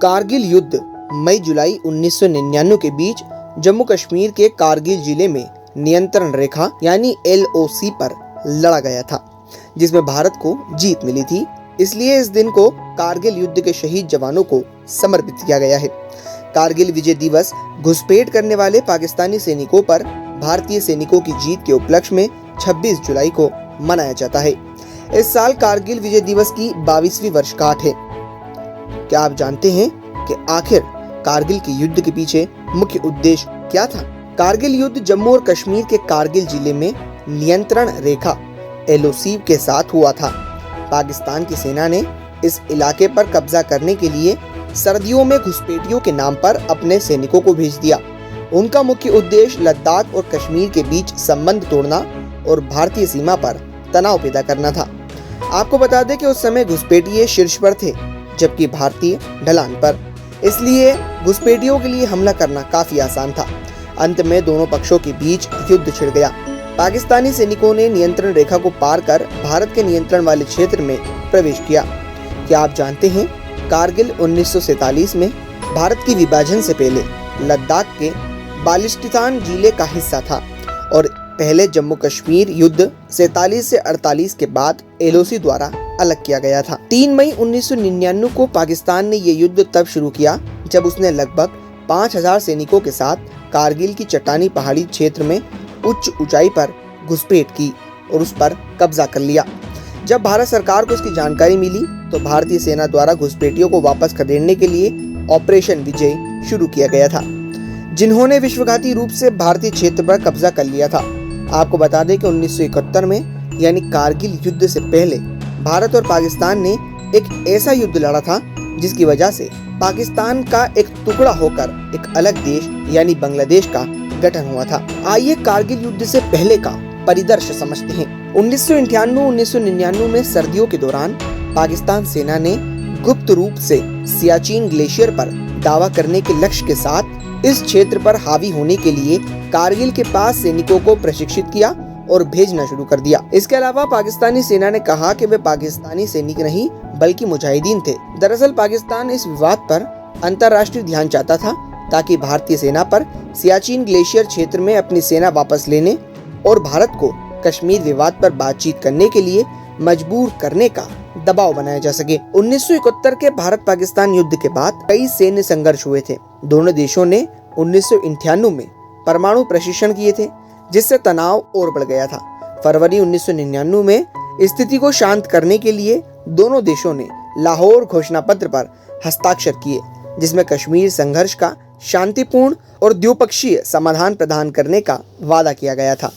कारगिल युद्ध मई जुलाई 1999 के बीच जम्मू कश्मीर के कारगिल जिले में नियंत्रण रेखा यानी LOC पर लड़ा गया था, जिसमें भारत को जीत मिली थी। इसलिए इस दिन को कारगिल युद्ध के शहीद जवानों को समर्पित किया गया है। कारगिल विजय दिवस घुसपैठ करने वाले पाकिस्तानी सैनिकों पर भारतीय सैनिकों की जीत के उपलक्ष्य में 26 जुलाई को मनाया जाता है। इस साल कारगिल विजय दिवस की 22वीं वर्षगांठ है। क्या आप जानते हैं कि आखिर कारगिल के युद्ध के पीछे मुख्य उद्देश्य क्या था? कारगिल युद्ध जम्मू और कश्मीर के कारगिल जिले में नियंत्रण रेखा LOC के साथ हुआ था। पाकिस्तान की सेना ने इस इलाके पर कब्जा करने के लिए सर्दियों में घुसपैठियों के नाम पर अपने सैनिकों को भेज दिया। उनका मुख्य उद्देश्य लद्दाख और कश्मीर के बीच संबंध तोड़ना और भारतीय सीमा पर तनाव पैदा करना था। आपको बता दें कि उस समय घुसपैठिए शीर्ष पर थे, जबकि भारतीय ढलान पर। इसलिए घुसपैठियों के लिए हमला करना काफी आसान था। अंत में दोनों पक्षों के बीच युद्ध छिड़ गया। पाकिस्तानी सैनिकों ने नियंत्रण रेखा को पार कर भारत के नियंत्रण वाले क्षेत्र में प्रवेश किया। क्या आप जानते हैं, कारगिल 1947 में भारत की विभाजन से पहले लद्दाख के बाल्टिस्तान जिले का हिस्सा था और पहले जम्मू कश्मीर युद्ध 47 से 48 के बाद LOC द्वारा अलग किया गया था। 3 मई 1999 को पाकिस्तान ने ये युद्ध तब शुरू किया जब उसने लगभग 5000 सैनिकों के साथ कारगिल की चट्टानी पहाड़ी क्षेत्र में उच्च ऊंचाई पर घुसपैठ की और उस पर कब्जा कर लिया। जब भारत सरकार को इसकी जानकारी मिली तो भारतीय सेना द्वारा घुसपैठियों को वापस खदेड़ने के लिए ऑपरेशन विजय शुरू किया गया था, जिन्होंने विश्वघाती रूप से भारतीय क्षेत्र पर कब्जा कर लिया था। आपको बता दें कि 1971 में यानी कारगिल युद्ध से पहले भारत और पाकिस्तान ने एक ऐसा युद्ध लड़ा था जिसकी वजह से पाकिस्तान का एक टुकड़ा होकर एक अलग देश यानी बांग्लादेश का गठन हुआ था। आइए कारगिल युद्ध से पहले का परिदृश्य समझते हैं। 1998-1999 में सर्दियों के दौरान पाकिस्तान सेना ने गुप्त रूप से सियाचिन ग्लेशियर पर दावा करने के लक्ष्य के साथ इस क्षेत्र पर हावी होने के लिए कारगिल के पास सैनिकों को प्रशिक्षित किया और भेजना शुरू कर दिया। इसके अलावा पाकिस्तानी सेना ने कहा कि वे पाकिस्तानी सैनिक नहीं बल्कि मुजाहिदीन थे। दरअसल पाकिस्तान इस विवाद पर अंतर्राष्ट्रीय ध्यान चाहता था ताकि भारतीय सेना पर सियाचिन ग्लेशियर क्षेत्र में अपनी सेना वापस लेने और भारत को कश्मीर विवाद पर बातचीत करने के लिए मजबूर करने का दबाव बनाया जा सके। 1971 के भारत पाकिस्तान युद्ध के बाद कई सैन्य संघर्ष हुए थे। दोनों देशों ने 1998 में परमाणु प्रशिक्षण किए थे, जिससे तनाव और बढ़ गया था। फरवरी 1999 में स्थिति को शांत करने के लिए दोनों देशों ने लाहौर घोषणा पत्र पर हस्ताक्षर किए, जिसमें कश्मीर संघर्ष का शांतिपूर्ण और द्विपक्षीय समाधान प्रदान करने का वादा किया गया था।